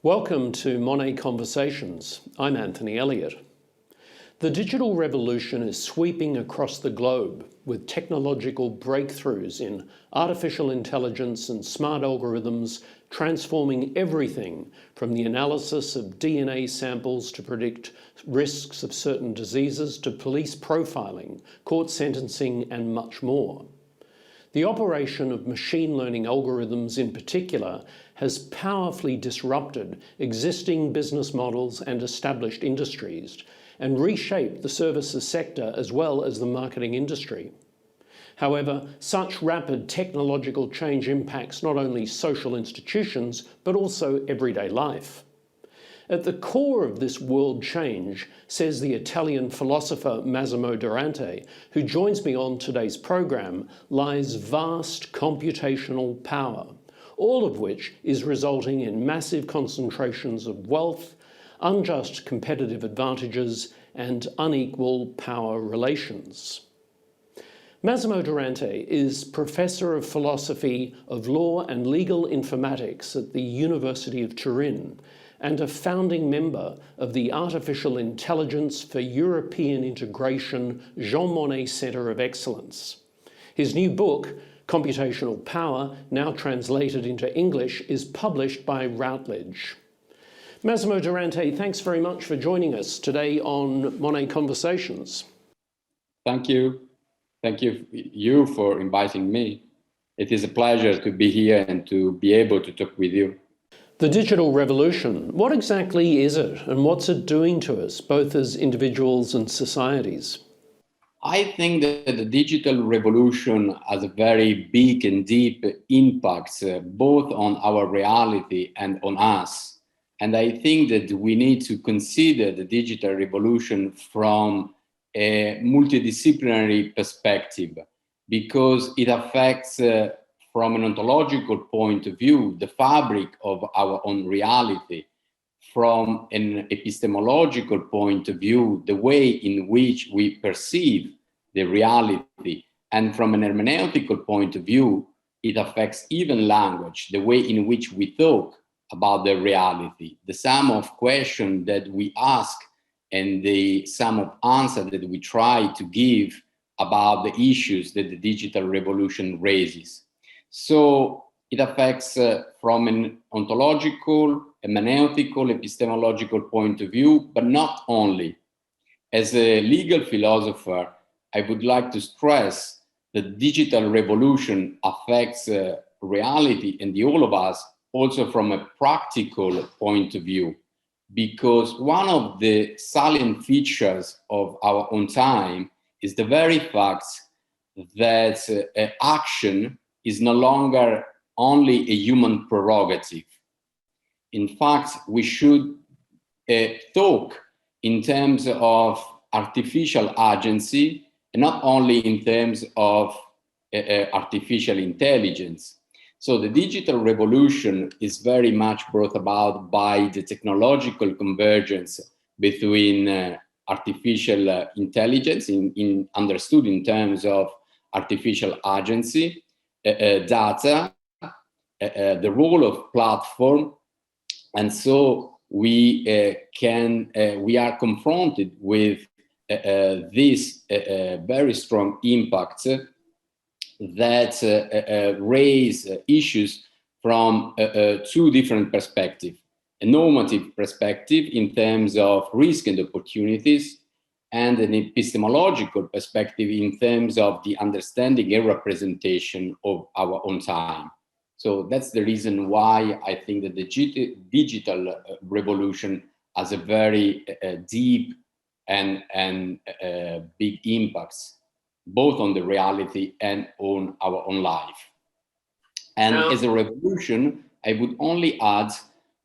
Welcome to Monnet Conversations. I'm Anthony Elliott. The digital revolution is sweeping across the globe with technological breakthroughs in artificial intelligence and smart algorithms transforming everything from the analysis of DNA samples to predict risks of certain diseases to police profiling, court sentencing, and much more. The operation of machine learning algorithms in particular has powerfully disrupted existing business models and established industries and reshaped the services sector as well as the marketing industry. However, such rapid technological change impacts not only social institutions but also everyday life. At the core of this world change, says the Italian philosopher Massimo Durante, who joins me on today's program, lies vast computational power, all of which is resulting in massive concentrations of wealth, unjust competitive advantages, and unequal power relations. Massimo Durante is Professor of Philosophy of Law and Legal Informatics at the University of Turin, and a founding member of the Artificial Intelligence for European Integration Jean Monnet Centre of Excellence. His new book, Computational Power, now translated into English, is published by Routledge. Massimo Durante, thanks very much for joining us today on Monnet Conversations. Thank you. Thank you for inviting me. It is a pleasure to be here and to be able to talk with you. The digital revolution, what exactly is it and what's it doing to us, both as individuals and societies? I think that the digital revolution has a very big and deep impact both on our reality and on us. And I think that we need to consider the digital revolution from a multidisciplinary perspective because it affects from an ontological point of view, the fabric of our own reality, from an epistemological point of view, the way in which we perceive the reality, and from an hermeneutical point of view, it affects even language, the way in which we talk about the reality, the sum of questions that we ask and the sum of answers that we try to give about the issues that the digital revolution raises. So it affects from an ontological, hermeneutical, epistemological point of view, but not only. As a legal philosopher, I would like to stress that digital revolution affects reality and the all of us also from a practical point of view, because one of the salient features of our own time is the very fact that action is no longer only a human prerogative. In fact, we should talk in terms of artificial agency, and not only in terms of artificial intelligence. So the digital revolution is very much brought about by the technological convergence between artificial intelligence, understood in terms of artificial agency, data, the role of platform, and so we are confronted with this very strong impact that raise issues from two different perspectives: a normative perspective in terms of risk and opportunities, and an epistemological perspective in terms of the understanding and representation of our own time. So that's the reason why I think that the digital revolution has a very deep and big impacts, both on the reality and on our own life. And as a revolution, I would only add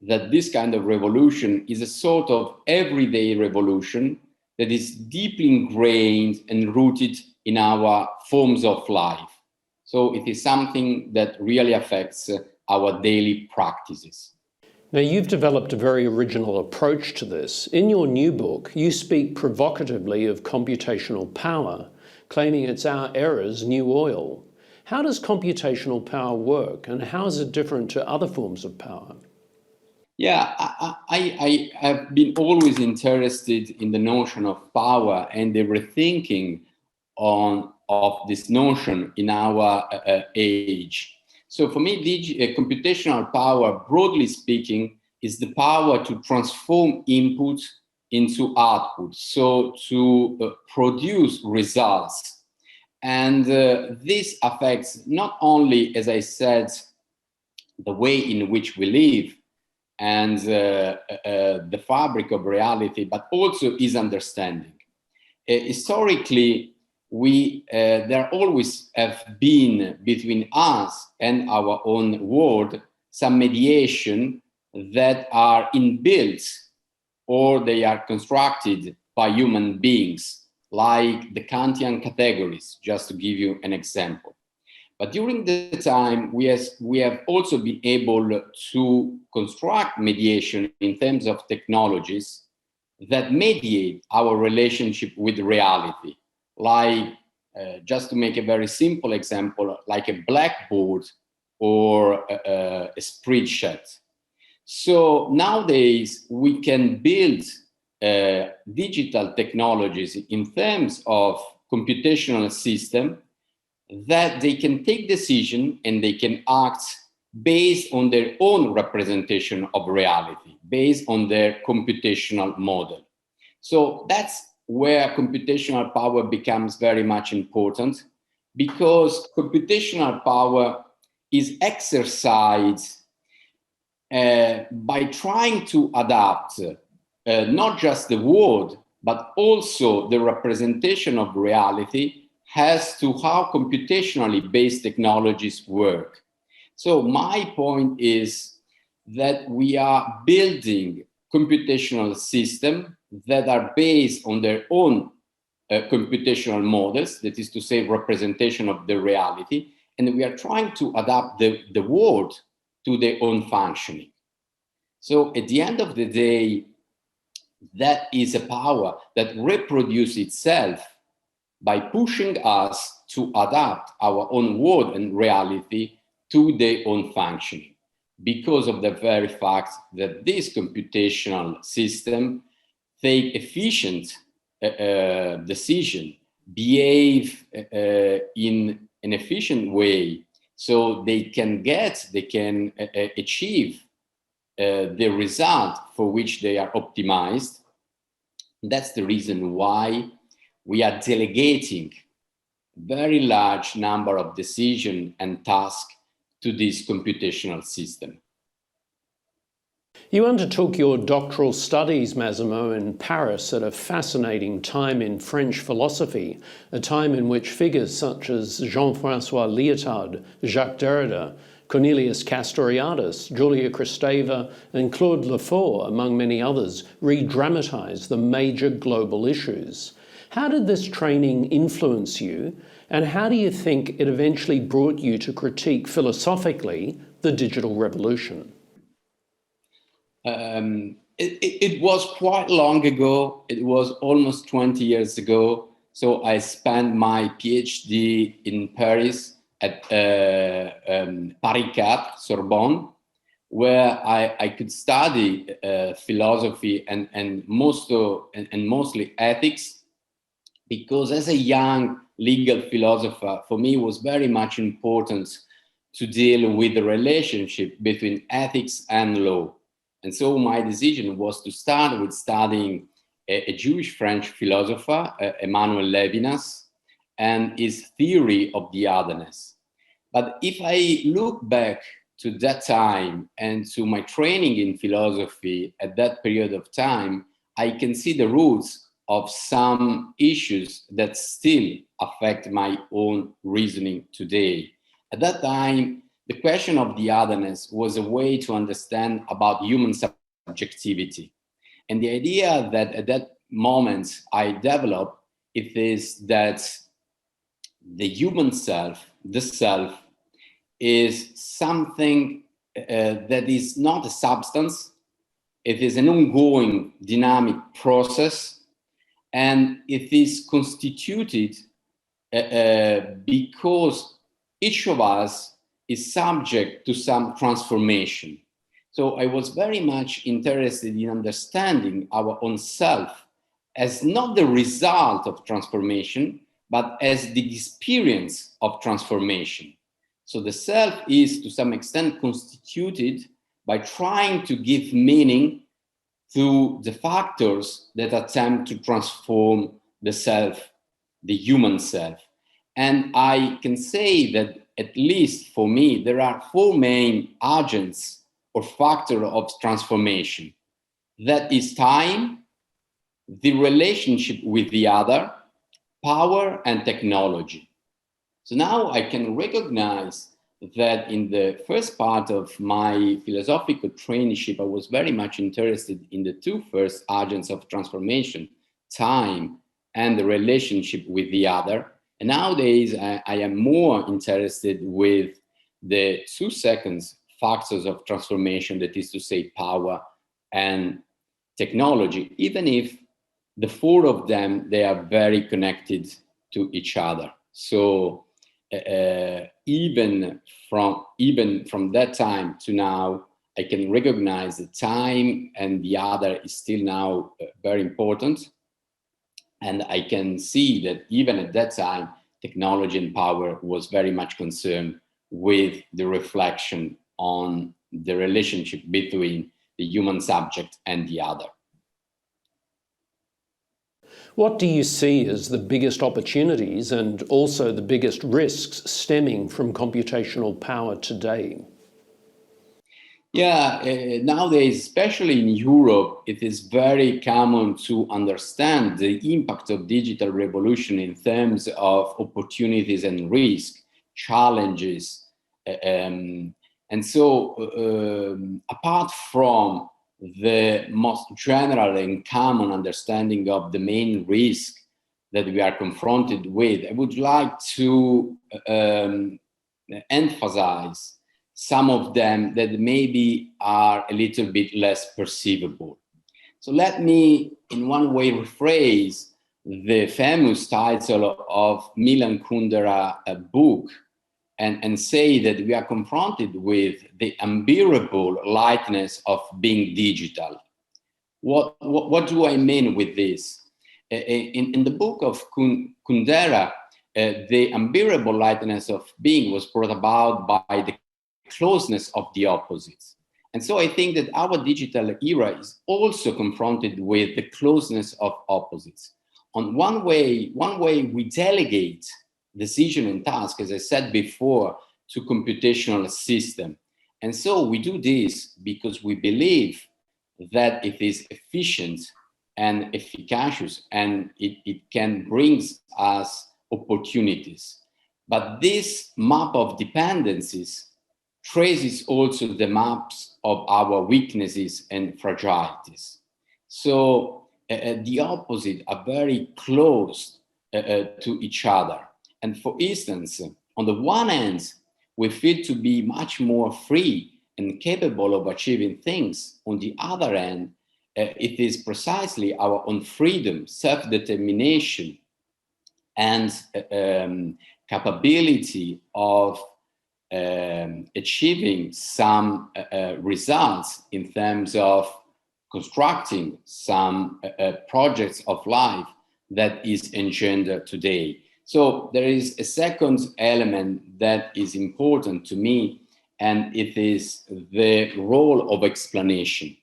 that this kind of revolution is a sort of everyday revolution that is deeply ingrained and rooted in our forms of life. So it is something that really affects our daily practices. Now, you've developed a very original approach to this. In your new book, you speak provocatively of computational power, claiming it's our era's new oil. How does computational power work, and how is it different to other forms of power? Yeah, I have been always interested in the notion of power and the rethinking of this notion in our age. So for me, computational power, broadly speaking, is the power to transform input into output, so to produce results. And this affects not only, as I said, the way in which we live, and the fabric of reality, but also his understanding. Historically, there always have been between us and our own world some mediation that are inbuilt or they are constructed by human beings, like the Kantian categories, just to give you an example. But during the time, we have also been able to construct mediation in terms of technologies that mediate our relationship with reality. Like, just to make a very simple example, like a blackboard or a spreadsheet. So nowadays, we can build digital technologies in terms of computational system that they can take decision and they can act based on their own representation of reality, based on their computational model. So that's where computational power becomes very much important, because computational power is exercised by trying to adapt not just the word, but also the representation of reality as to how computationally based technologies work. So my point is that we are building computational systems that are based on their own computational models, that is to say, representation of the reality, and we are trying to adapt the world to their own functioning. So at the end of the day, that is a power that reproduces itself by pushing us to adapt our own world and reality to their own functioning, because of the very fact that this computational system take efficient decision, behave in an efficient way, so they can achieve the result for which they are optimized. That's the reason why we are delegating very large number of decisions and tasks to this computational system. You undertook your doctoral studies, Massimo, in Paris at a fascinating time in French philosophy, a time in which figures such as Jean-François Lyotard, Jacques Derrida, Cornelius Castoriadis, Julia Kristeva, and Claude Lefort, among many others, re-dramatized the major global issues. How did this training influence you, and how do you think it eventually brought you to critique philosophically the digital revolution? It was quite long ago. It was almost 20 years ago. So I spent my PhD in Paris at Paris 4, Sorbonne, where I could study philosophy and mostly ethics, because as a young legal philosopher, for me, it was very much important to deal with the relationship between ethics and law. And so my decision was to start with studying a Jewish French philosopher, Emmanuel Levinas, and his theory of the otherness. But if I look back to that time and to my training in philosophy at that period of time, I can see the roots of some issues that still affect my own reasoning today. At that time, the question of the otherness was a way to understand about human subjectivity. And the idea that at that moment I developed, it is that the human self, the self, is something that is not a substance. It is an ongoing dynamic process, and it is constituted because each of us is subject to some transformation. So I was very much interested in understanding our own self as not the result of transformation, but as the experience of transformation. So the self is to some extent constituted by trying to give meaning to the factors that attempt to transform the self, the human self. And I can say that, at least for me, there are four main agents or factors of transformation. That is time, the relationship with the other, power, and technology. So now I can recognize that in the first part of my philosophical traineeship, I was very much interested in the two first agents of transformation, time and the relationship with the other. And nowadays, I am more interested with the 2 seconds factors of transformation, that is to say, power and technology, even if the four of them, they are very connected to each other. So even from that time to now, I can recognize the time and the other is still now very important. And I can see that even at that time, technology and power was very much concerned with the reflection on the relationship between the human subject and the other. What do you see as the biggest opportunities and also the biggest risks stemming from computational power today? Yeah, nowadays, especially in Europe, it is very common to understand the impact of digital revolution in terms of opportunities and risk, challenges. And so, apart from the most general and common understanding of the main risk that we are confronted with, I would like to emphasize some of them that maybe are a little bit less perceivable. So let me, in one way, rephrase the famous title of Milan Kundera's book and say that we are confronted with the unbearable lightness of being digital. What do I mean with this? In the book of Kundera, the unbearable lightness of being was brought about by the closeness of the opposites. And so I think that our digital era is also confronted with the closeness of opposites. On one way we delegate decision and task, as I said before, to computational system. And so we do this because we believe that it is efficient and efficacious and it can bring us opportunities. But this map of dependencies traces also the maps of our weaknesses and fragilities. So the opposite are very close to each other. And for instance, on the one hand, we feel to be much more free and capable of achieving things. On the other hand, it is precisely our own freedom, self-determination, and capability of achieving some results in terms of constructing some projects of life that is engendered today. So there is a second element that is important to me, and it is the role of explanation.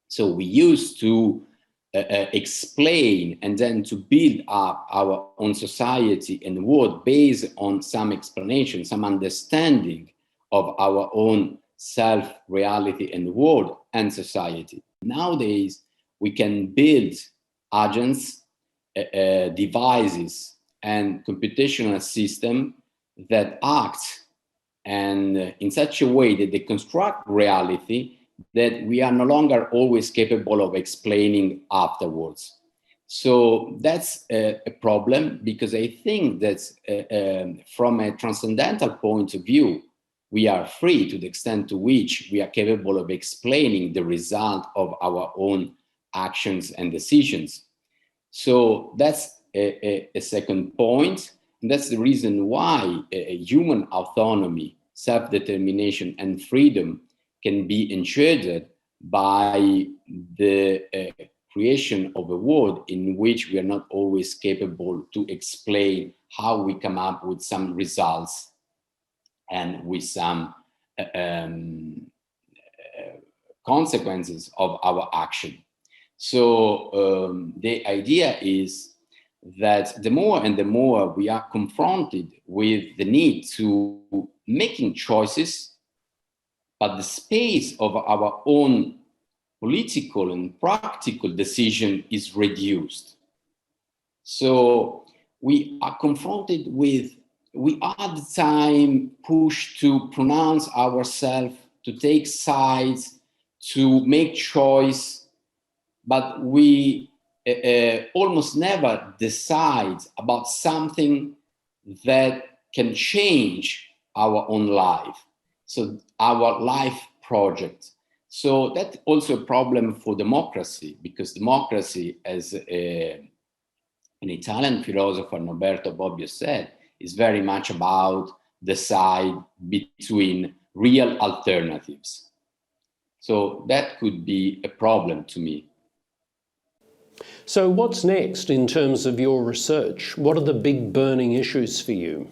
So we used to explain and then to build up our own society and world based on some explanation, some understanding of our own self, reality, and world and society. Nowadays, we can build agents, devices, and computational system that act and in such a way that they construct reality that we are no longer always capable of explaining afterwards. So that's a problem, because I think that from a transcendental point of view, we are free to the extent to which we are capable of explaining the result of our own actions and decisions. So that's a second point. And that's the reason why human autonomy, self-determination, and freedom can be ensured by the creation of a world in which we are not always capable to explain how we come up with some results and with some consequences of our action. So the idea is that the more and the more we are confronted with the need to making choices, but the space of our own political and practical decision is reduced. So we are confronted with, we are at the time pushed to pronounce ourselves, to take sides, to make choice, but we almost never decide about something that can change our own life. So our life project. So that's also a problem for democracy, because democracy, as an Italian philosopher, Norberto Bobbio, said, is very much about the side between real alternatives. So that could be a problem to me. So what's next in terms of your research? What are the big burning issues for you?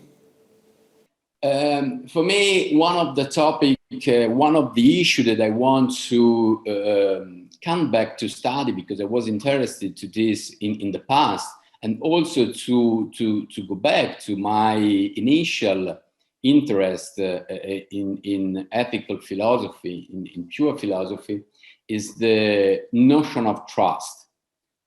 For me, one of the issues that I want to come back to study, because I was interested to this in the past, and also to go back to my initial interest in ethical philosophy, in pure philosophy, is the notion of trust.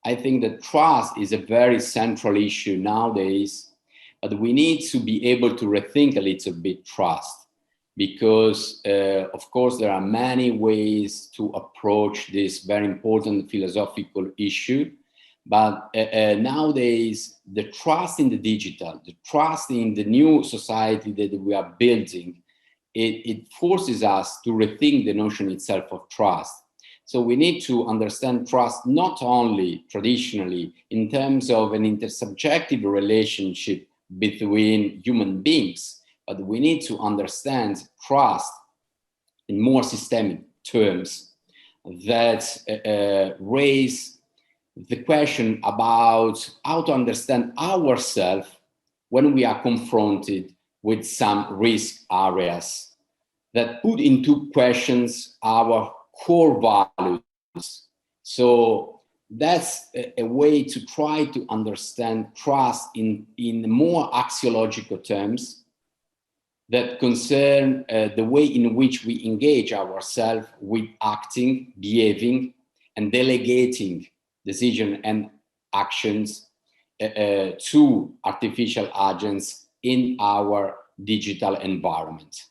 I think that trust is a very central issue nowadays, but we need to be able to rethink a little bit trust, because of course there are many ways to approach this very important philosophical issue. But nowadays, the trust in the digital, the trust in the new society that we are building, it forces us to rethink the notion itself of trust. So we need to understand trust not only traditionally in terms of an intersubjective relationship between human beings, but we need to understand trust in more systemic terms that raise the question about how to understand ourselves when we are confronted with some risk areas that put into questions our core values. So that's a way to try to understand trust in more axiological terms that concern the way in which we engage ourselves with acting, behaving, and delegating decision and actions to artificial agents in our digital environment.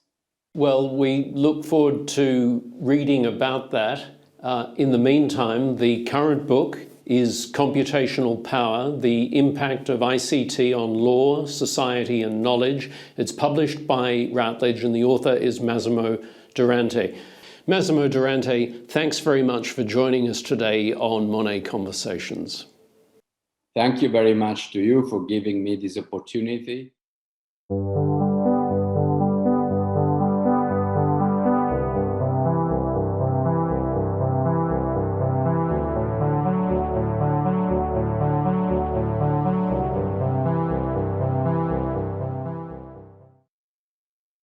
Well, we look forward to reading about that. In the meantime, the current book is Computational Power, the Impact of ICT on Law, Society and Knowledge. It's published by Routledge and the author is Massimo Durante. Massimo Durante, thanks very much for joining us today on Monnet Conversations. Thank you very much to you for giving me this opportunity.